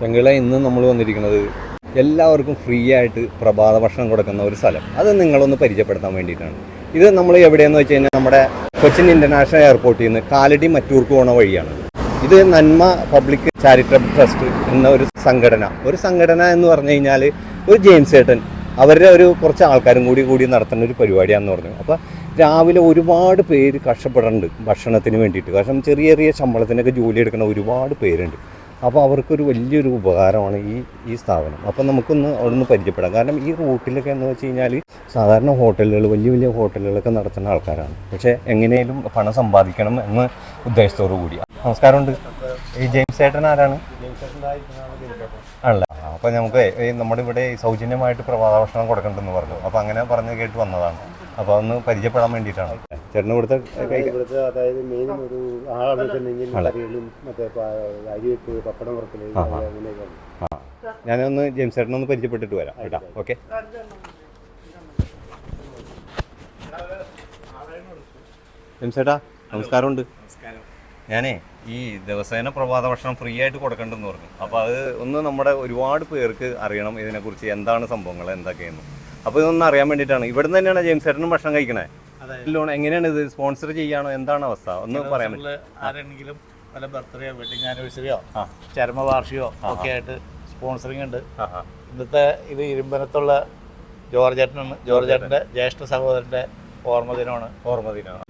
ചെങ്കള ഇന്ന് നമ്മൾ വന്നിരിക്കുന്നത് എല്ലാവർക്കും ഫ്രീ ആയിട്ട് പ്രഭാത ഭക്ഷണം കൊടുക്കുന്ന ഒരു സ്ഥലം. അത് നിങ്ങളൊന്ന് പരിചയപ്പെടുത്താൻ വേണ്ടിയിട്ടാണ്. ഇത് നമ്മൾ എവിടെയെന്ന് വെച്ച് കഴിഞ്ഞാൽ നമ്മുടെ കൊച്ചിൻ ഇൻ്റർനാഷണൽ എയർപോർട്ടിൽ നിന്ന് കാലടി മറ്റൂർക്ക് പോകുന്ന വഴിയാണ്. ഇത് നന്മ പബ്ലിക് ചാരിറ്റബിൾ ട്രസ്റ്റ് എന്ന ഒരു സംഘടന എന്ന് പറഞ്ഞു കഴിഞ്ഞാൽ ഒരു ജെയിംസ് ചേട്ടൻ അവരുടെ ഒരു കുറച്ച് ആൾക്കാരും കൂടി നടത്തുന്ന ഒരു പരിപാടിയാണെന്ന് പറഞ്ഞു. അപ്പോൾ രാവിലെ ഒരുപാട് പേര് കഷ്ടപ്പെടുന്നുണ്ട് ഭക്ഷണത്തിന് വേണ്ടിയിട്ട്. കാരണം ചെറിയ ശമ്പളത്തിനൊക്കെ ജോലി എടുക്കുന്ന ഒരുപാട് പേരുണ്ട്. അപ്പോൾ അവർക്കൊരു വലിയൊരു ഉപകാരമാണ് ഈ സ്ഥാപനം. അപ്പോൾ നമുക്കൊന്ന് അവിടെ പരിചയപ്പെടാം. കാരണം ഈ റൂട്ടിലൊക്കെ എന്ന് വെച്ച് കഴിഞ്ഞാൽ സാധാരണ ഹോട്ടലുകൾ വലിയ ഹോട്ടലുകളൊക്കെ നടത്തുന്ന ആൾക്കാരാണ്. പക്ഷേ എങ്ങനെയും പണം സമ്പാദിക്കണം എന്ന ഉദ്ദേശത്തോടു കൂടി. നമസ്കാരമുണ്ട്. ഈ ജെയിംസ് ചേട്ടൻ ആരാണ്? ആണല്ലേ. അപ്പോൾ നമുക്ക് നമ്മുടെ ഇവിടെ സൗജന്യമായിട്ട് പ്രഭാത ഭക്ഷണം കൊടുക്കണ്ടെന്ന് പറഞ്ഞു. അപ്പോൾ അങ്ങനെ പറഞ്ഞ് കേട്ട് വന്നതാണ്. അപ്പോൾ ഒന്ന് പരിചയപ്പെടാൻ വേണ്ടിയിട്ടാണ്. ചേട്ടന് ഇവിടുത്തെ അതായത് മെയിൻ ഒരു അരിവെപ്പ് പപ്പടം വറുക്കല് അങ്ങനെയൊക്കെ. ഞാനൊന്ന് ജെയിംസ് ചേട്ടനൊന്ന് പരിചയപ്പെട്ടിട്ട് വരാം കേട്ടോ. ഓക്കെ. ജെയിംസ് ചേട്ടാ നമസ്കാരമുണ്ട്. ഞാനേ ഈ ദിവസേന പ്രഭാത ഭക്ഷണം ഫ്രീ ആയിട്ട് കൊടുക്കണ്ടെന്ന് പറഞ്ഞു. അപ്പോൾ അത് ഒന്ന് നമ്മുടെ ഒരുപാട് പേർക്ക് അറിയണം ഇതിനെക്കുറിച്ച്, എന്താണ് സംഭവങ്ങൾ എന്തൊക്കെയെന്ന്. അപ്പോൾ ഇതൊന്നും അറിയാൻ വേണ്ടിയിട്ടാണ്. ഇവിടെ നിന്ന് തന്നെയാണ് ജെയിംസ് ചേട്ടനും ഭക്ഷണം കഴിക്കണേ? ലോൺ എങ്ങനെയാണ് ഇത്? സ്പോൺസർ ചെയ്യാണോ? എന്താണ് അവസ്ഥ? ഒന്ന് പറയാൻ പറ്റും. ആരെങ്കിലും വല്ല ബർത്ത്ഡേയോ വെഡിങ് ആനിവേഴ്സറിയോ ചരമവാർഷികമോ ഒക്കെ ആയിട്ട് സ്പോൺസറിങ് ഉണ്ട്. ഇന്നത്തെ ഇത് ഇരുമ്പനത്തുള്ള ജോർജേട്ടൻ്റെ ജ്യേഷ്ഠ സഹോദരൻ്റെ ഓർമ്മദിനമാണ്.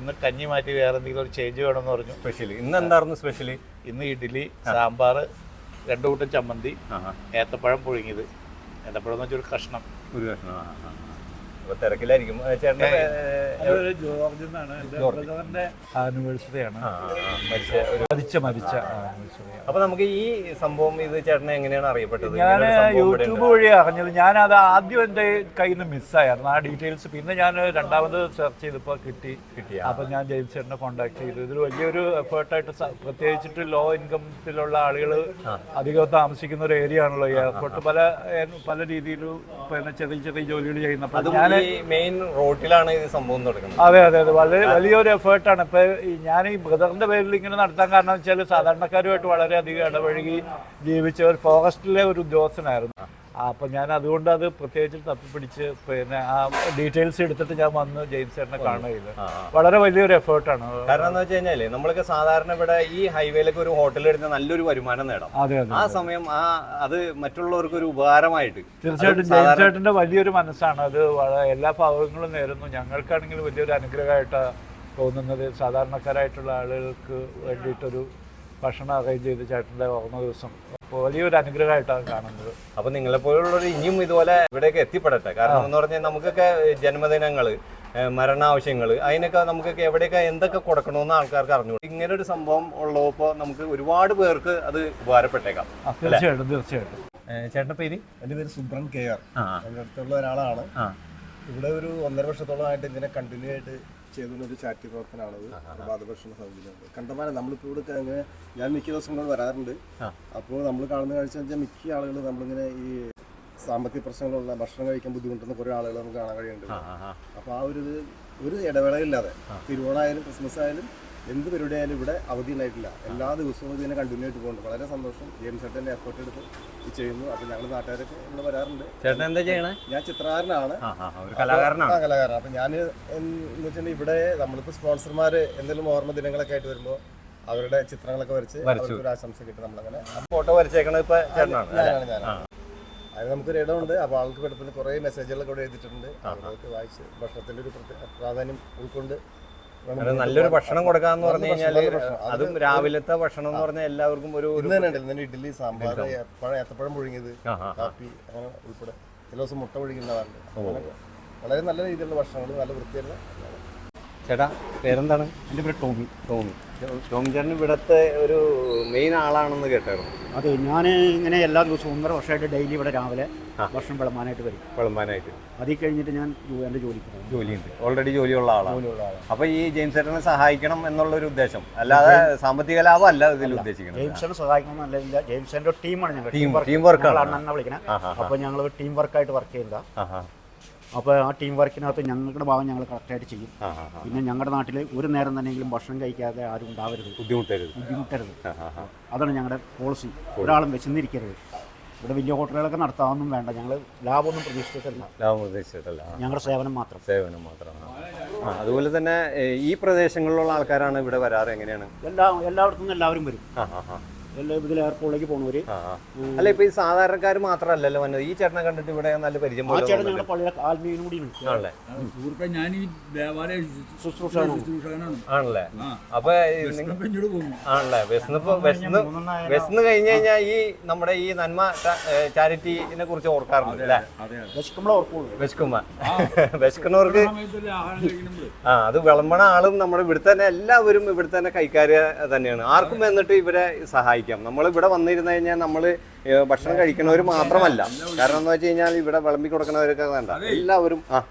ഇന്ന് കഞ്ഞി മാറ്റി വേറെ എന്തെങ്കിലും ഒരു ചേഞ്ച് വേണമെന്ന് പറഞ്ഞു. സ്പെഷ്യൽ ഇന്ന് എന്തായിരുന്നു? സ്പെഷ്യൽ ഇന്ന് ഇഡ്ഡലി, സാമ്പാർ, 2 കൂട്ടം ചമ്മന്തി, ഏത്തപ്പഴം പുഴുങ്ങിയത്. ഏത്തപ്പഴം എന്ന് വെച്ചാൽ ഒരു കഷ്ണം. അപ്പോൾ തിരക്കിലായിരിക്കും. ജോർജ് എന്നാണ് ബ്രദറിന്റെ ആനിവേഴ്സറിയാണ്. മരിച്ച അപ്പോൾ നമുക്ക് ഈ സംഭവം ഇത് ചേട്ടനെ എങ്ങനെയാണ് അറിയപ്പെട്ടത്? ഞാൻ യൂട്യൂബ് വഴി അറിഞ്ഞത്. ഞാനത് ആദ്യം എൻ്റെ കയ്യിൽ നിന്ന് മിസ്സായിരുന്നു ആ ഡീറ്റെയിൽസ്. പിന്നെ ഞാൻ രണ്ടാമത് സെർച്ച് ചെയ്തപ്പോൾ കിട്ടി. അപ്പോൾ ഞാൻ ജെയിംസ് ചേട്ടനെ കോൺടാക്ട് ചെയ്തു. ഇതൊരു വലിയൊരു എഫേർട്ടായിട്ട്, പ്രത്യേകിച്ചിട്ട് ലോ ഇൻകംത്തിലുള്ള ആളുകൾ അധികം താമസിക്കുന്ന ഒരു ഏരിയ ആണല്ലോ എയർപോർട്ട്. പല രീതിയിലും പിന്നെ ചെറിയ ജോലികൾ ചെയ്യുന്നപ്പോൾ ഞാൻ മെയിൻ റോട്ടിലാണ് ഇത് സംഭവം തുടങ്ങുന്നത്. അതെ വളരെ വലിയൊരു എഫേർട്ടാണ്. ഇപ്പൊ ഞാൻ ഈ ബ്രദറിന്റെ പേരിൽ ഇങ്ങനെ നടത്താൻ കാരണം വെച്ചാൽ സാധാരണക്കാരുമായിട്ട് വളരെയധികം ഇടപഴകി ജീവിച്ച ഒരു ഫോറസ്റ്റിലെ ഒരു ഉദ്യോഗസ്ഥനായിരുന്നു. അപ്പം ഞാൻ അതുകൊണ്ട് അത് പ്രത്യേകിച്ച് തപ്പിപ്പിടിച്ച് പിന്നെ ആ ഡീറ്റെയിൽസ് എടുത്തിട്ട് ഞാൻ വന്ന് ജെയിംസ് ചേട്ടനെ കാണുകയില്ല. വളരെ വലിയൊരു എഫേർട്ടാണ്. കാരണം എന്ന് വെച്ച് കഴിഞ്ഞാല് നമ്മളൊക്കെ സാധാരണ ഇവിടെ ഈ ഹൈവേയിലൊക്കെ ഒരു ഹോട്ടലിൽ എടുത്ത് നല്ലൊരു വരുമാനം നേടാം. ആ സമയം അത് മറ്റുള്ളവർക്ക് ഒരു ഉപകാരമായിട്ട്. തീർച്ചയായിട്ടും ജെയിംസ് ചേട്ടന്റെ വലിയൊരു മനസ്സാണ് അത്. എല്ലാ ഭാഗങ്ങളും നേരുന്നു. ഞങ്ങൾക്കാണെങ്കിൽ വലിയൊരു അനുഗ്രഹമായിട്ടാണ് തോന്നുന്നത്. സാധാരണക്കാരായിട്ടുള്ള ആളുകൾക്ക് വേണ്ടിയിട്ടൊരു ഭക്ഷണം അറേഞ്ച് ചെയ്ത് ചേട്ടൻ്റെ ഓർമ്മ ദിവസം വലിയൊരു അനുഗ്രഹമായിട്ടാണ് കാണുന്നത്. അപ്പൊ നിങ്ങളെപ്പോലുള്ളവർ ഇനിയും ഇതുപോലെ ഇവിടേക്ക് എത്തിപ്പെടട്ടെ. കാരണം എന്ന് പറഞ്ഞാൽ നമുക്കൊക്കെ ജന്മദിനങ്ങള്, മരണാവശ്യങ്ങള്, അതിനൊക്കെ നമുക്കൊക്കെ എവിടെയൊക്കെ എന്തൊക്കെ കൊടുക്കണമെന്ന് ആൾക്കാർക്ക് അറിഞ്ഞു. ഇങ്ങനെ ഒരു സംഭവം ഉള്ളപ്പോൾ നമുക്ക് ഒരുപാട് പേർക്ക് അത് ഉപകാരപ്പെട്ടേക്കാം. തീർച്ചയായിട്ടും. ചേട്ടൻ്റെ പേര്? എൻ്റെ പേര് സുബ്രൻ KR. എൻ്റെ അടുത്തുള്ള ഒരാളാണ്. ഇവിടെ ഒരു 1.5 വർഷത്തോളമായിട്ട് ഇതിനെ കണ്ടിന്യൂ ആയിട്ട് ചെയ്തുകൊണ്ടൊരു ചാരിറ്റി പ്രവർത്തനമാണത്. പ്രഭാതഭക്ഷണ സൗകര്യം കണ്ടമാനം നമ്മളിപ്പോൾ ഇവിടെ അങ്ങനെ ഞാൻ മിക്ക ദിവസങ്ങളും വരാറുണ്ട്. അപ്പോൾ നമ്മൾ കാണുന്ന കാഴ്ച വെച്ചാൽ മിക്ക ആളുകൾ നമ്മളിങ്ങനെ ഈ സാമ്പത്തിക പ്രശ്നങ്ങളുള്ള ഭക്ഷണം കഴിക്കാൻ ബുദ്ധിമുട്ടുന്ന കുറേ ആളുകൾ നമുക്ക് കാണാൻ കഴിയുന്നുണ്ട്. അപ്പോൾ ആ ഒരു ഇടവേളയില്ലാതെ തിരുവോണമായാലും ക്രിസ്മസ് ആയാലും എന്ത് പരിപാടി ആയാലും ഇവിടെ അവധി ഉണ്ടായിട്ടില്ല. എല്ലാ ദിവസവും ഇതിനെ കണ്ടിന്യൂ ആയിട്ട് പോകുന്നുണ്ട്. വളരെ സന്തോഷം. ജെയിംസ് ചേട്ടൻ്റെ എഫേർട്ട് എടുത്ത് ചെയ്യുന്നു. അപ്പോൾ ഞങ്ങൾ നാട്ടുകാരൊക്കെ ഇവിടെ വരാറുണ്ട്. ചേട്ടൻ എന്താ ചെയ്യണേ? ഞാൻ ചിത്രകാരനാണ്, കലാകാരനാണ്. അപ്പോൾ ഞാൻ എന്ന് വെച്ചിട്ടുണ്ടെങ്കിൽ ഇവിടെ നമ്മളിപ്പോൾ സ്പോൺസർമാർ എന്തെങ്കിലും ഓർമ്മ ദിനങ്ങളൊക്കെ ആയിട്ട് വരുമ്പോൾ അവരുടെ ചിത്രങ്ങളൊക്കെ വരച്ച് ഒരു ആശംസ കിട്ടും. നമ്മളങ്ങനെ ഫോട്ടോ വരച്ചേക്കണത് ഇപ്പോൾ ചേട്ടനാണ്. ഞാനാണ്. അതിന് നമുക്കൊരു ഇടമുണ്ട്. അപ്പോൾ ആൾക്ക് പെടുത്തുന്ന കുറേ മെസ്സേജുകളൊക്കെ ഇവിടെ എഴുതിയിട്ടുണ്ട്. അവർക്ക് വായിച്ച് ഭക്ഷണത്തിൻ്റെ ഒരു പ്രാധാന്യം ഉൾക്കൊണ്ട് നല്ലൊരു ഭക്ഷണം കൊടുക്കാന്ന് പറഞ്ഞു കഴിഞ്ഞാൽ അതും രാവിലത്തെ ഭക്ഷണം എന്ന് പറഞ്ഞാൽ എല്ലാവർക്കും ഒരു ഇഡ്ഡലി, സാമ്പാർ, ഏത്തപ്പഴം പുഴുങ്ങിയത്, കാപ്പി അങ്ങനെ ഉൾപ്പെടെ ചില ദിവസം മുട്ട പുഴുങ്ങിണ്ടാവാറുണ്ട്. വളരെ നല്ല രീതിയിലുള്ള ഭക്ഷണങ്ങൾ, നല്ല വൃത്തിയുള്ള. ചേട്ടാ പേരെന്താണ്? എൻ്റെ പേര് ടോമി. ടോമി ചേട്ടൻ ഇവിടുത്തെ ഒരു മെയിൻ ആളാണെന്ന് കേട്ടായിരുന്നു. അതെ, ഞാൻ ഇങ്ങനെ എല്ലാ ദിവസവും 1.5 വർഷമായിട്ട് ഡെയിലി ഇവിടെ രാവിലെ ഭക്ഷണം വിളമ്പാനായിട്ട് വരും. അതിൽ കഴിഞ്ഞിട്ട് ഞാൻ എൻ്റെ ജോലിയുണ്ട്. ഓൾറെഡി ജോലിയുള്ള ആളാണ്. അപ്പോൾ ഈ ജെയിംസ് ചേട്ടനെ സഹായിക്കണം എന്നുള്ളൊരു ഉദ്ദേശം, അല്ലാതെ സാമ്പത്തിക ലാഭം അല്ല ഇതിൽ ഉദ്ദേശിക്കുന്നത്. ജെയിംസിനെ സഹായിക്കണം എന്നല്ല, ജെയിംസിൻ്റെ ടീമാണ് ഞങ്ങൾ. ടീം വർക്കാണ് എന്നെ വിളിക്കുന്നത്. അപ്പോൾ ഞങ്ങൾ ടീം വർക്കായിട്ട് വർക്ക് ചെയ്യുന്നതാണ്. അപ്പോൾ ആ ടീം വർക്കിനകത്ത് ഞങ്ങളുടെ ഭാഗം ഞങ്ങൾ കറക്റ്റായിട്ട് ചെയ്യും. പിന്നെ ഞങ്ങളുടെ നാട്ടിൽ ഒരു നേരം തന്നെയെങ്കിലും ഭക്ഷണം കഴിക്കാതെ ആരും ഉണ്ടാവരുത്, ബുദ്ധിമുട്ടരുത്. അതാണ് ഞങ്ങളുടെ പോളിസി. ഒരാളും വിശന്നിരിക്കരുത്. ഇവിടെ വലിയ ഹോട്ടലുകളൊക്കെ നടത്താനൊന്നും വേണ്ട. ഞങ്ങൾ ലാഭമൊന്നും പ്രതീക്ഷിച്ചിട്ടില്ല, ലാഭം ഉദ്ദേശിച്ചിട്ടല്ല, ഞങ്ങളുടെ സേവനം മാത്രം. സേവനം മാത്രമാണ്. അതുപോലെ തന്നെ ഈ പ്രദേശങ്ങളിലുള്ള ആൾക്കാരാണ് ഇവിടെ വരാറ്, എങ്ങനെയാണ്? എല്ലായിടത്തും നിന്ന് എല്ലാവരും വരും. ഇതിൽ എയർപോർട്ടിലേക്ക് പോകുന്നവര്. അല്ല, ഇപ്പൊ ഈ സാധാരണക്കാർ മാത്രമല്ലല്ലോ വന്നത്, ഈ ചേട്ടനെ കണ്ടിട്ട് ഇവിടെ നല്ല പരിചയം ആ ചേട്ടൻ ഞങ്ങളുടെ പള്ളിയിലെ ആത്മീയനും കൂടി ആണല്ലേ? ഞാൻ ഈ ദേവാലയ ശുശ്രൂഷകനാണ്. ആണല്ലേ? അപ്പൊ ആണല്ലേ, വിശന്ന് കഴിഞ്ഞു കഴിഞ്ഞാൽ ഈ നമ്മുടെ ഈ നന്മ ചാരിറ്റിനെ കുറിച്ച് ഓർക്കാറുണ്ട് അല്ലേ? വിശക്കുന്നവർക്ക് അത് വിളമ്പണ ആളും നമ്മുടെ ഇവിടെ തന്നെ എല്ലാവരും ഇവിടെ തന്നെ കൈക്കാര് തന്നെയാണ്. ആർക്കും വന്നിട്ട് ഇവരെ സഹായിക്കാം. നമ്മൾ ഇവിടെ വന്നിരുന്നു കഴിഞ്ഞാൽ നമ്മൾ ഭക്ഷണം കഴിക്കുന്നവർ മാത്രമല്ല, കാരണം എന്ന് വെച്ച് കഴിഞ്ഞാൽ ഇവിടെ വിളമ്പി കൊടുക്കുന്നവരൊക്കെ വേണ്ട, എല്ലാവരും.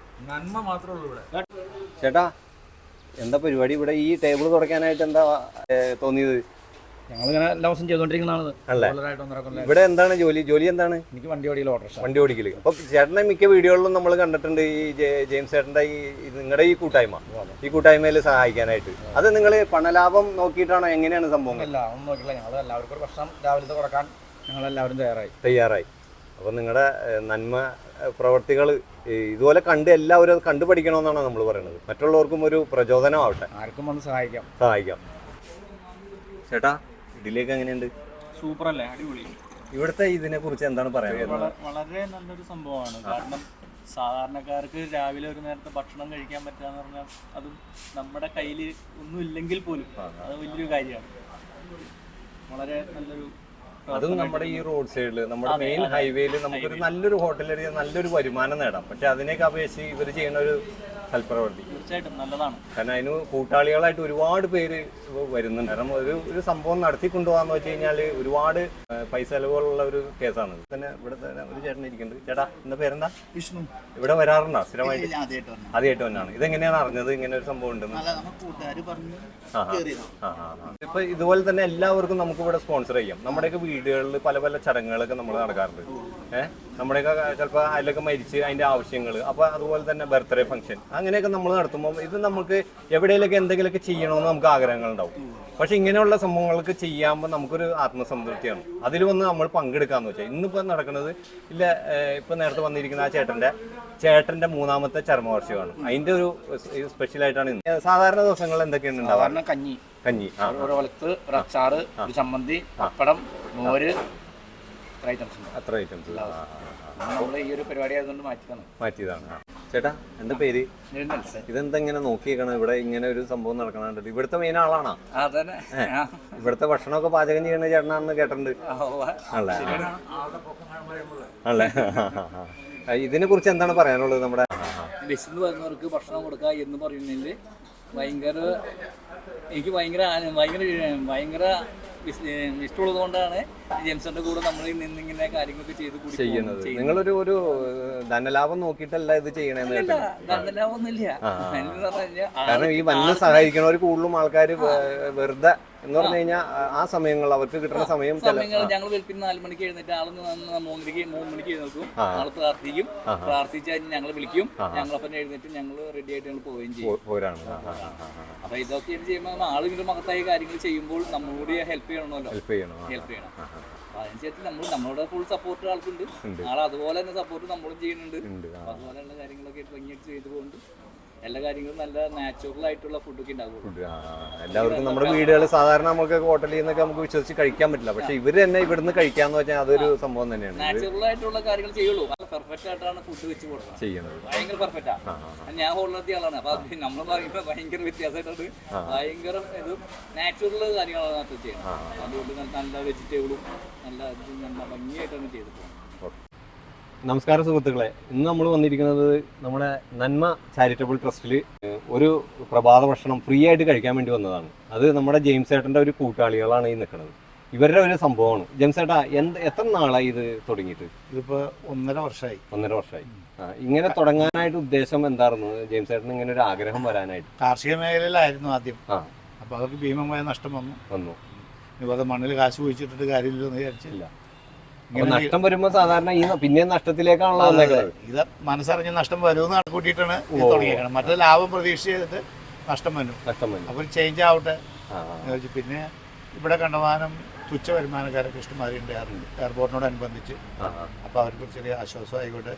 നന്മ മാത്രമേ ഉള്ളൂ ഇവിടെ. ചേട്ടാ, എന്താ പരിപാടി ഇവിടെ? ഈ ടേബിൾ തുടയ്ക്കാനായിട്ട് എന്താ തോന്നിയത്? ഞങ്ങളിങ്ങനെ എല്ലാ ദിവസം ചെയ്തുകൊണ്ടിരിക്കുന്നതാണ്. അല്ലേ? ഇവിടെ എന്താണ് ജോലി എന്താണ്? എനിക്ക് വണ്ടി ഓടിക്കല്. അപ്പൊ ചേട്ടനെ മിക്ക വീഡിയോകളിലും നമ്മൾ കണ്ടിട്ടുണ്ട് ഈ ജെയിംസ് ചേട്ടന്റെ ഈ നിങ്ങളുടെ ഈ കൂട്ടായ്മയിൽ സഹായിക്കാനായിട്ട്. അത് നിങ്ങൾ പണലാഭം നോക്കിയിട്ടാണോ, എങ്ങനെയാണ് സംഭവം? ഒന്നും നോക്കില്ല, ഞങ്ങൾ എല്ലാവർക്കും ഒരു ഭക്ഷണം രാവിലത്തെ കൊടുക്കാൻ ഞങ്ങളെല്ലാവരും തയ്യാറായി. അപ്പൊ നിങ്ങളുടെ നന്മ പ്രവർത്തികൾ ഇതുപോലെ കണ്ട് എല്ലാവരും അത് കണ്ടുപഠിക്കണമെന്നാണ് നമ്മൾ പറയുന്നത്. മറ്റുള്ളവർക്കും ഒരു പ്രചോദനമാവട്ടെ, ആർക്കും വന്ന് സഹായിക്കാം. ചേട്ടാ, ഇതിലേക്ക് എങ്ങനെയുണ്ട്? സൂപ്പർ അല്ലേ, അടിപൊളി. ഇവിടുത്തെ ഇതിനെ കുറിച്ച് എന്താണ് പറയാനുള്ളത്? വളരെ നല്ലൊരു സംഭവമാണ്. കാരണം സാധാരണക്കാർക്ക് രാവിലെ ഒരു നേരത്തെ ഭക്ഷണം കഴിക്കാൻ പറ്റുക പറഞ്ഞാൽ അത് നമ്മുടെ കയ്യിൽ ഒന്നും ഇല്ലെങ്കിൽ പോലും അത് വലിയൊരു കാര്യമാണ്. വളരെ നല്ലൊരു, അതും നമ്മുടെ ഈ റോഡ് സൈഡിൽ, നമ്മുടെ മെയിൻ ഹൈവേയിൽ നമുക്കൊരു നല്ലൊരു ഹോട്ടലിൽ നല്ലൊരു വരുമാനം നേടാം. പക്ഷെ അതിനേക്ക് അപേക്ഷിച്ച് ഇവർ ചെയ്യുന്ന ഒരു സൽപ്രവൃത്തി തീർച്ചയായിട്ടും നല്ലതാണ്. കാരണം അതിന് കൂട്ടാളികളായിട്ട് ഒരുപാട് പേര് വരുന്നുണ്ട്. കാരണം ഒരു സംഭവം നടത്തി കൊണ്ടുപോകാന്ന് വെച്ച് കഴിഞ്ഞാൽ ഒരുപാട് പൈസ ചെലവുകളുള്ള ഒരു കേസാണ്. തന്നെ ഇവിടെ തന്നെ ഒരു ചേട്ടൻ ഇരിക്കുന്നുണ്ട്. ചേട്ടാ, എന്റെ പേരെന്താ? വിഷ്ണു. ഇവിടെ വരാറുണ്ടോ സ്ഥിരമായിട്ട്? ആദ്യമായിട്ട് തന്നെയാണ്. ഇതെങ്ങനെയാണ് അറിഞ്ഞത് ഇങ്ങനെ ഒരു സംഭവം ഉണ്ടെന്ന്? ഇപ്പൊ ഇതുപോലെ തന്നെ എല്ലാവർക്കും നമുക്ക് ഇവിടെ സ്പോൺസർ ചെയ്യാം. നമ്മുടെയൊക്കെ വീടുകളിൽ പല പല ചടങ്ങുകളൊക്കെ നമ്മൾ നടക്കാറുണ്ട്. നമ്മുടെയൊക്കെ ചിലപ്പോൾ അതിലൊക്കെ മരിച്ച് അതിന്റെ ആവശ്യങ്ങൾ, അപ്പൊ അതുപോലെ തന്നെ ബർത്ത്ഡേ ഫംഗ്ഷൻ അങ്ങനെയൊക്കെ നമ്മൾ നടത്തുമ്പോൾ ഇത് നമുക്ക് എവിടെയെങ്കിലൊക്കെ എന്തെങ്കിലുമൊക്കെ ചെയ്യണമെന്ന് നമുക്ക് ആഗ്രഹങ്ങളുണ്ടാവും. പക്ഷെ ഇങ്ങനെയുള്ള സംഭവങ്ങൾക്ക് ചെയ്യാമ്പോൾ നമുക്കൊരു ആത്മസംതൃപ്തിയാണ്. അതിൽ വന്ന് നമ്മൾ പങ്കെടുക്കാന്ന് വെച്ചാൽ ഇന്നിപ്പോ നടക്കുന്നത് ഇല്ല. ഇപ്പൊ നേരത്തെ വന്നിരിക്കുന്ന ആ ചേട്ടന്റെ 3ാമത്തെ ചരമവാർഷികമാണ്. അതിന്റെ ഒരു സ്പെഷ്യലായിട്ടാണ് ഇന്ന്. സാധാരണ ദിവസങ്ങളിൽ എന്തൊക്കെയാണ് ഉണ്ടാവുക? കഞ്ഞി, ഒരു വളത്ത്, ഒരു അച്ചാറ്, ഒരു ചമ്മന്തി, പപ്പടം, മോര്, അത്ര ഐറ്റംസ് നമ്മൾ ഈ ഒരു പരിപാടി ആയതുകൊണ്ട് മാറ്റിയതാണ്. ചേട്ടാ, എന്താ പേര്? ഇതെന്താ ഇങ്ങനെ നോക്കിയേക്കണം? ഇവിടെ ഇങ്ങനെ ഒരു സംഭവം നടക്കണുണ്ട്. ഇവിടുത്തെ മെയിൻ ആളാണോ? ഇവിടുത്തെ ഭക്ഷണമൊക്കെ പാചകം ചെയ്യുന്ന ചേട്ടനാണെന്ന് കേട്ടിട്ടുണ്ട്. അല്ലേ? ഇതിനെ കുറിച്ച് എന്താണ് പറയാനുള്ളത്? നമ്മുടെ വിശന്ന് വരുന്നവർക്ക് ഭക്ഷണം കൊടുക്കുക എന്ന് പറയുന്നതിൽ എനിക്ക് ഭയങ്കര ഇഷ്ടമുള്ളത് കൊണ്ടാണ് ജെയിംസിന്റെ കൂടെ നമ്മൾ നിന്നിങ്ങനെ കാര്യങ്ങളൊക്കെ ചെയ്യുന്നത്. നിങ്ങളൊരു ധനലാഭം നോക്കിയിട്ടല്ല ഇത് ചെയ്യണേന്ന് കേട്ടോ? ധനലാഭമൊന്നുമില്ല. കാരണം ഈ വന്ന് സഹായിക്കണവർ കൂടുതലും ആൾക്കാർ വെറുതെ എന്ന് പറഞ്ഞു കഴിഞ്ഞാൽ ആ സമയങ്ങളിൽ അവർക്ക് കിട്ടുന്ന സമയം ഞങ്ങൾ വെളുപ്പിന് 4 മണിക്ക് എഴുന്നേറ്റ് ആള് 3 മണിക്ക് എഴുന്നേൽക്കും. ആള് പ്രാർത്ഥിക്കും. പ്രാർത്ഥിച്ചാൽ ഞങ്ങൾ വിളിക്കും. ഞങ്ങളപ്പം എഴുന്നേറ്റ് ഞങ്ങൾ റെഡി ആയിട്ട് ഞങ്ങൾ പോവുകയും ചെയ്യും. അപ്പൊ ഇതൊക്കെ ചെയ്യുമ്പോൾ ആളിങ്ങനെ മഹത്തായ കാര്യങ്ങൾ ചെയ്യുമ്പോൾ നമ്മളോട് ഹെൽപ്പ് ചെയ്യണം. അതനുസരിച്ച് നമ്മളുടെ ഫുൾ സപ്പോർട്ട് ആൾക്കുണ്ട്. ആൾ അതുപോലെ തന്നെ സപ്പോർട്ട് നമ്മളും ചെയ്യുന്നുണ്ട്. അതുപോലെയുള്ള കാര്യങ്ങളൊക്കെ ഭംഗിയായിട്ട് ചെയ്തു പോകുന്നുണ്ട്. എല്ലാ കാര്യങ്ങളും നല്ല നാച്ചുറൽ ആയിട്ടുള്ള ഫുഡൊക്കെ ഉണ്ടാകും. എല്ലാവർക്കും നമ്മുടെ വീടുകളിൽ സാധാരണ നമുക്ക് ഹോട്ടലിൽ നിന്നൊക്കെ നമുക്ക് വിശ്വസിച്ച് കഴിക്കാൻ പറ്റില്ല. പക്ഷെ ഇവര് തന്നെ ഇവിടുന്ന് കഴിക്കാന്ന് വെച്ചാൽ അതൊരു സംഭവം തന്നെയാണ്. നാച്ചുറൽ ആയിട്ടുള്ള കാര്യങ്ങൾ ചെയ്യുള്ളൂ. പെർഫെക്റ്റ് ആയിട്ടാണ് ഫുഡ് വെച്ച് കൊടുക്കുന്നത്. ചെയ്യുന്നത് ഭയങ്കര പെർഫെക്റ്റാ. ഞാൻ ഹോട്ടലിലെത്തിയ ആളാണ്. അപ്പൊ നമ്മൾ പറയുമ്പോൾ ഭയങ്കര വ്യത്യാസമായിട്ടുണ്ട്. ഭയങ്കര ഇത് നാച്ചുറൽ കാര്യങ്ങളാണ് ചെയ്യുന്നത്. അതുകൊണ്ട് നല്ല വെജിറ്റബിളും നല്ല ഭംഗിയായിട്ടാണ് ചെയ്തിട്ടുള്ളത്. നമസ്കാരം സുഹൃത്തുക്കളെ, ഇന്ന് നമ്മൾ വന്നിരിക്കുന്നത് നമ്മുടെ നന്മ ചാരിറ്റബിൾ ട്രസ്റ്റിൽ ഒരു പ്രഭാത ഭക്ഷണം ഫ്രീ ആയിട്ട് കഴിക്കാൻ വേണ്ടി വന്നതാണ്. അത് നമ്മുടെ ജെയിംസ് ചേട്ടൻ്റെ ഒരു കൂട്ടാളികളാണ് ഈ നിൽക്കുന്നത്. ഇവരുടെ ഒരു സംഭവമാണ്. ജെയിംസ് ചേട്ടാ, എത്ര നാളായി ഇത് തുടങ്ങിയിട്ട്? ഇതിപ്പോൾ 1.5 വർഷമായി. 1.5 വർഷമായി. ഇങ്ങനെ തുടങ്ങാനായിട്ട് ഉദ്ദേശം എന്തായിരുന്നു ജെയിംസ് ചേട്ടന് ഇങ്ങനെ ഒരു ആഗ്രഹം വരാനായിട്ട്? കാർഷിക മേഖലയിലായിരുന്നു ആദ്യം. അപ്പോൾ അവർക്ക് ഭീമമായ നഷ്ടം വന്നു. ഇപ്പോൾ അത് മണ്ണിൽ കാശ് കുഴിച്ചിട്ടിട്ട് കാര്യമില്ലെന്ന് വിചാരിച്ചില്ല. നഷ്ടം വരുമ്പോ സാധാരണ ഈ പിന്നെ നഷ്ടത്തിലേക്കാണല്ലോ വന്നേക്കുന്നത്. ഇത് മനസ്സറിഞ്ഞ് നഷ്ടം വരുമെന്ന് കണക്കൂട്ടിയിട്ടാണ് തുടങ്ങിയേക്കണം. മറ്റേ ലാഭം പ്രതീക്ഷ ചെയ്തിട്ട് നഷ്ടം വന്നു. അപ്പോൾ ചേഞ്ച് ആവട്ടെ. പിന്നെ ഇവിടെ കണ്ടമാനം തുച്ഛ വരുമാനക്കാരൊക്കെ ഇഷ്ടംമാതിരി എയർപോർട്ടിനോടനുബന്ധിച്ച്. അപ്പോൾ അവർക്ക് ചെറിയ ആശ്വാസം ആയിക്കോട്ടെ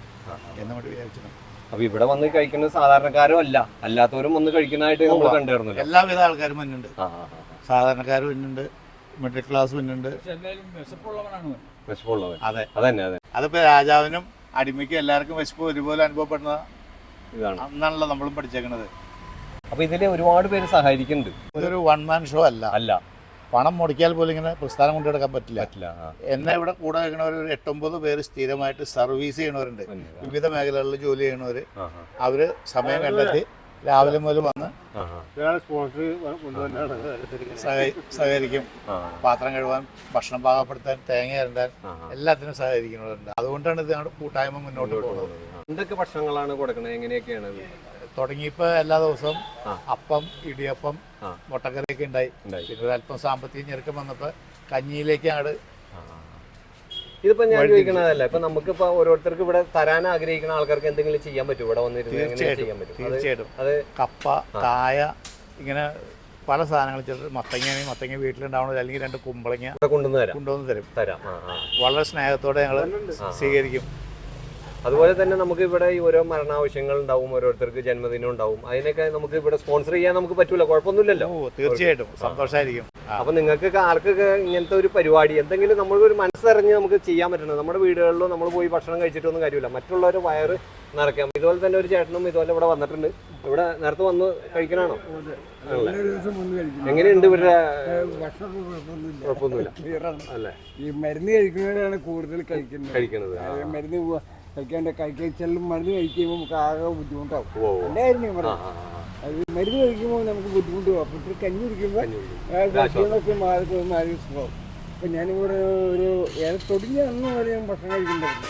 എന്ന് വേണ്ടി വിചാരിച്ചിട്ടുണ്ട്. അപ്പൊ ഇവിടെ വന്ന് കഴിക്കുന്നത് സാധാരണക്കാരും അല്ല, അല്ലാത്തവരും വന്ന് കഴിക്കുന്നതായിട്ട് നമ്മൾ കണ്ടുവരുന്നില്ല. എല്ലാവിധ ആൾക്കാരും മുന്നുണ്ട്, സാധാരണക്കാരും മുന്നുണ്ട്, മിഡിൽ ക്ലാസ് മുന്നുണ്ട്. വിശപ്പുള്ളവൻ. അതെ, അതന്നെ അതെ. അതിപ്പോൾ രാജാവിനും അടിമയ്ക്കും എല്ലാവർക്കും വിശപ്പ് ഒരുപോലെ അനുഭവപ്പെടുന്ന ഇതാണ് അന്നാണല്ലോ നമ്മളും പഠിച്ചേക്കണത്. അപ്പൊ ഇതില് ഒരുപാട് പേര് സഹായിക്കുന്നുണ്ട്. ഇതൊരു വൺ മാൻ ഷോ അല്ല. പണം മുടക്കിയാൽ പോലും ഇങ്ങനെ പ്രസ്ഥാനം കൊണ്ടുനടക്കാൻ പറ്റില്ല. എന്നെ ഇവിടെ കൂടെ വെക്കണവർ ഒരു 8-9 പേര് സ്ഥിരമായിട്ട് സർവീസ് ചെയ്യണവരുണ്ട്. വിവിധ മേഖലകളിൽ ജോലി ചെയ്യണവർ. അവര് സമയം കണ്ടെത്തി രാവിലെ മുതൽ വന്ന് സഹകരിക്കും. പാത്രം കഴുകാൻ, ഭക്ഷണം പാകപ്പെടുത്താൻ, തേങ്ങ ഇരണ്ടാൻ എല്ലാത്തിനും സഹകരിക്കുന്നവരുണ്ട്. അതുകൊണ്ടാണ് ഇത് കൂട്ടായ്മ മുന്നോട്ട് പോകുന്നത്. എന്തൊക്കെ ഭക്ഷണങ്ങളാണ് കൊടുക്കുന്നത്? എങ്ങനെയൊക്കെയാണ് തുടങ്ങിയപ്പോൾ എല്ലാ ദിവസവും അപ്പം, ഇടിയപ്പം, മുട്ടക്കറിയൊക്കെ ഉണ്ടായി. പിന്നെ ഒരല്പം സാമ്പത്തിക ഞെരുക്കം വന്നപ്പോൾ കഞ്ഞിയിലേക്കാണ്. ഇതിപ്പോ ഞാൻ ചോദിക്കണതല്ല, ഇപ്പൊ നമുക്കിപ്പോ ഓരോരുത്തർക്ക് ഇവിടെ തരാൻ ആഗ്രഹിക്കുന്ന ആൾക്കാർക്ക് എന്തെങ്കിലും ചെയ്യാൻ പറ്റും ഇവിടെ വന്നിരുന്നു? തീർച്ചയായിട്ടും. അത് കപ്പ, കായ, ഇങ്ങനെ പല സാധനങ്ങൾ. ചിലർ മത്തങ്ങ വീട്ടിലുണ്ടാവണത്, അല്ലെങ്കിൽ 2 കുമ്പളങ്ങ കൊണ്ടുവന്ന് തരും. വളരെ സ്നേഹത്തോടെ ഞങ്ങൾ സ്വീകരിക്കും. അതുപോലെ തന്നെ നമുക്ക് ഇവിടെ ഈ ഓരോ മരണാവശ്യങ്ങൾ ഉണ്ടാവും, ഓരോരുത്തർക്ക് ജന്മദിനം ഉണ്ടാവും. അതിനൊക്കെ നമുക്ക് ഇവിടെ സ്പോൺസർ ചെയ്യാൻ നമുക്ക് പറ്റൂല, കുഴപ്പമൊന്നുമില്ലല്ലോ. തീർച്ചയായിട്ടും സന്തോഷമായിരിക്കും. അപ്പൊ നിങ്ങൾക്ക് ആർക്കൊക്കെ ഇങ്ങനത്തെ ഒരു പരിപാടി എന്തെങ്കിലും നമ്മളൊരു മനസ്സറിഞ്ഞ് നമുക്ക് ചെയ്യാൻ പറ്റണം. നമ്മുടെ വീടുകളിലും നമ്മൾ പോയി ഭക്ഷണം കഴിച്ചിട്ടൊന്നും കാര്യമില്ല, മറ്റുള്ളവരുടെ വയറ് നിറയ്ക്കാം. ഇതുപോലെ തന്നെ ഒരു ചേട്ടനും ഇതുപോലെ ഇവിടെ വന്നിട്ടുണ്ട്. ഇവിടെ നേരത്തെ വന്ന് കഴിക്കണാണോ? എങ്ങനെയുണ്ട് ഇവരുടെ? കുഴപ്പമൊന്നുമില്ല അല്ലേ? ഈ മരുന്ന് കഴിക്കുന്നവരാണ് കൂടുതൽ കഴിക്കുന്നത്. മരുന്ന് കഴിക്കാൻ മരുന്ന് കഴിക്കുമ്പോൾ നമുക്ക് ആകെ ബുദ്ധിമുട്ടാവും. എന്തായിരുന്നു അത് മരുന്ന് കഴിക്കുമ്പോൾ നമുക്ക് ബുദ്ധിമുട്ട് പോകും. അപ്പോൾ കഞ്ഞി കുടിക്കുമ്പോൾ ഭക്ഷണമൊക്കെ മാറി സുഖം. അപ്പം ഞാനിവിടെ ഒരു തുടങ്ങിയ അന്ന് വരെ ഞാൻ ഭക്ഷണം കഴിക്കുന്നുണ്ടായിരുന്നു.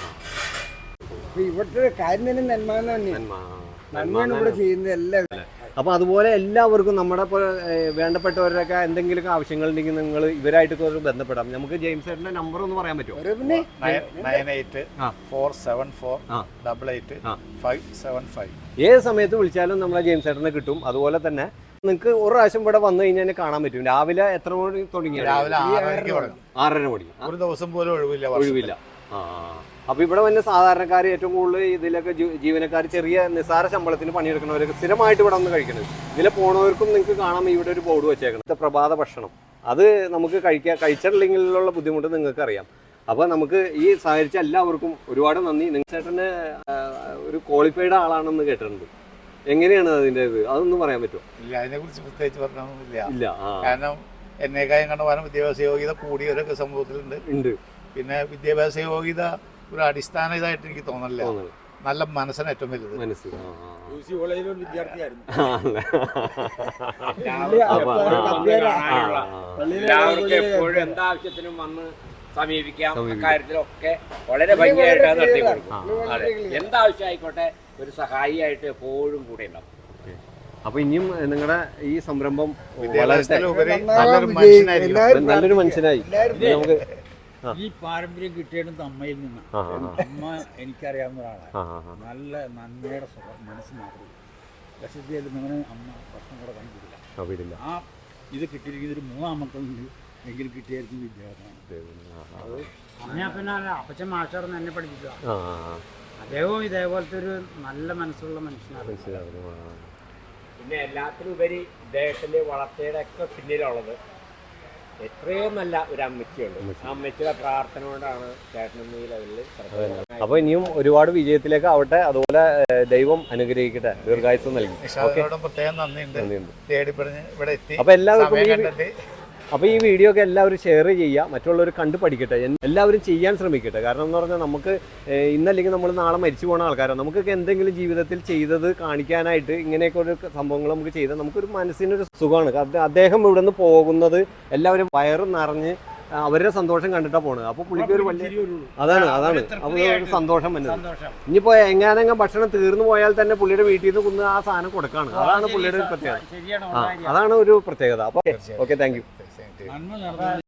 അപ്പോൾ ഇവിടുത്തെ കാര്യം തന്നെ നന്മയാണ് ഇവിടെ ചെയ്യുന്നത് എല്ലാവരും. അപ്പൊ അതുപോലെ എല്ലാവർക്കും നമ്മുടെ വേണ്ടപ്പെട്ടവരൊക്കെ എന്തെങ്കിലും ആവശ്യങ്ങളുണ്ടെങ്കിൽ നിങ്ങൾ ഇവരായിട്ട് ബന്ധപ്പെടാം. നമുക്ക് ജെയിംസ് ചേട്ടന്റെ നമ്പർ ഒന്ന് പറയാൻ പറ്റുമോ? 9844888575. ഏത് സമയത്ത് വിളിച്ചാലും നമ്മളെ ജെയിംസ് ചേട്ടനെ കിട്ടും. അതുപോലെ തന്നെ നിങ്ങൾക്ക് ഒരു പ്രാവശ്യം ഇവിടെ വന്നു കഴിഞ്ഞാൽ കാണാൻ പറ്റും. രാവിലെ എത്ര മണി തുടങ്ങി? രാവിലെ 6:30 മണി. ഒരു ദിവസം പോലും ഒഴിവില്ല. അപ്പൊ ഇവിടെ വന്ന സാധാരണക്കാർ ഏറ്റവും കൂടുതൽ ഇതിലൊക്കെ ജീവനക്കാർ ചെറിയ നിസ്സാര ശമ്പളത്തിന് പണിയെടുക്കുന്നവരൊക്കെ സ്ഥിരമായിട്ട് ഇവിടെ വന്ന് കഴിക്കുന്നത്. ഇതിലെ പോണവർക്കും നിങ്ങൾക്ക് കാണാം ഇവിടെ ഒരു ബോർഡ് വെച്ചേക്കണം, പ്രഭാത ഭക്ഷണം. അത് നമുക്ക് കഴിച്ചിട്ടില്ലെങ്കിലുള്ള ബുദ്ധിമുട്ട് നിങ്ങൾക്ക് അറിയാം. അപ്പൊ നമുക്ക് ഈ സഹകരിച്ച എല്ലാവർക്കും ഒരുപാട് നന്ദി. നിങ്ങൾ ചേട്ടന് ഒരു ക്വാളിഫൈഡ് ആളാണെന്ന് കേട്ടിട്ടുണ്ട്. എങ്ങനെയാണ് അതിന്റെ ഇത്? അതൊന്നും പറയാൻ പറ്റുമോ? ഇല്ല, അതിനെ കുറിച്ച് പ്രത്യേകിച്ച് പറഞ്ഞൊന്നുമില്ല. ഇല്ല. കാരണം എന്നേക്കായും കണ്ടുപോകാനും വിദ്യാഭ്യാസ യോഗ്യത കൂടിയവരൊക്കെ സമൂഹത്തിലുണ്ട്. പിന്നെ വിദ്യാഭ്യാസ യോഗ്യത ഒരു അടിസ്ഥാന ഇതായിട്ട് എനിക്ക് തോന്നില്ല. നല്ല മനസ്സിന് ഏറ്റവും വലുത്. എല്ലാവർക്കും എപ്പോഴും എന്താവശ്യത്തിനും വന്ന് സമീപിക്കാം. കാര്യത്തിലൊക്കെ വളരെ ഭംഗിയായിട്ടാണ് നടത്തി കൊടുക്കും. അതെ, എന്താവശ്യമായിക്കോട്ടെ ഒരു സഹായിയായിട്ട് എപ്പോഴും കൂടെ ഉണ്ടാവും. അപ്പൊ ഇനിയും നിങ്ങളുടെ ഈ സംരംഭം നല്ലൊരു മനുഷ്യനായി നമുക്ക് ഈ പാരമ്പര്യം കിട്ടിയതും അമ്മയിൽ നിന്നാണ്. അമ്മ എനിക്കറിയാവുന്ന ഒരാളാണ്. നല്ല നന്മയുടെ മനസ്സ് മാത്രമേ. പ്രസിദ്ധിയായിട്ട് നിങ്ങളെ അമ്മ ഭക്ഷണം കൂടെ കണ്ടിട്ടില്ല. ആ ഇത് കിട്ടിയിരിക്കുന്ന ഒരു 3 മക്കളുണ്ട് എങ്കിലും കിട്ടിയായിരിക്കും വിദ്യാഭ്യാസമാണ്. അത് പിന്നെ അപ്പച്ചൻ മാഷാർന്ന് എന്നെ പഠിപ്പിക്കുക. അദ്ദേഹവും ഇതേപോലത്തെ ഒരു നല്ല മനസ്സുള്ള മനുഷ്യനാണ്. പിന്നെ എല്ലാത്തിനും ഉപരി ഇദ്ദേഹത്തിൻ്റെ വളർച്ചയുടെ ഒക്കെ പിന്നിലുള്ളത് എത്രയോ നല്ല ഒരു അമ്മച്ചിയുണ്ട്. ആ അമ്മച്ചിയുടെ പ്രാർത്ഥന കൊണ്ടാണ് ചേട്ടനെന്ന് ഈ ലെവലിൽ. അപ്പൊ ഇനിയും ഒരുപാട് വിജയത്തിലേക്ക് ആവട്ടെ. അതുപോലെ ദൈവം അനുഗ്രഹിക്കട്ടെ, ദീർഘായുസ്സം നൽകി. പ്രത്യേകം നന്ദിയുണ്ട്. അപ്പൊ എല്ലാവർക്കും അപ്പോൾ ഈ വീഡിയോ ഒക്കെ എല്ലാവരും ഷെയർ ചെയ്യുക, മറ്റുള്ളവർ കണ്ട് പഠിക്കട്ടെ, എല്ലാവരും ചെയ്യാൻ ശ്രമിക്കട്ടെ. കാരണം എന്ന് പറഞ്ഞാൽ നമുക്ക് ഇന്നല്ലെങ്കിൽ നമ്മൾ നാളെ മരിച്ചു പോകുന്ന ആൾക്കാരാണ്. നമുക്കൊക്കെ എന്തെങ്കിലും ജീവിതത്തിൽ ചെയ്തത് കാണിക്കാനായിട്ട് ഇങ്ങനെയൊക്കെ ഒരു സംഭവങ്ങൾ നമുക്ക് ചെയ്താൽ നമുക്കൊരു മനസ്സിനൊരു സുഖമാണ്. അദ്ദേഹം ഇവിടെ നിന്ന് പോകുന്നത് എല്ലാവരും വയറ് നിറഞ്ഞ് അവരുടെ സന്തോഷം കണ്ടിട്ടാണ് പോണത്. അപ്പോൾ പുള്ളിക്ക് ഒരു വലിയ അതാണ് അപ്പോൾ ഒരു സന്തോഷം വന്നത്. ഇനിയിപ്പോൾ എങ്ങനെയെങ്കിലും ഭക്ഷണം തീർന്നു പോയാൽ തന്നെ പുള്ളിയുടെ വീട്ടിൽ നിന്ന് കൊന്ന് ആ സാധനം കൊടുക്കാണ്. അതാണ് പുള്ളിയുടെ ഒരു പ്രത്യേകത. അതാണ് ഒരു പ്രത്യേകത. അപ്പോൾ ഓക്കെ, താങ്ക് യു.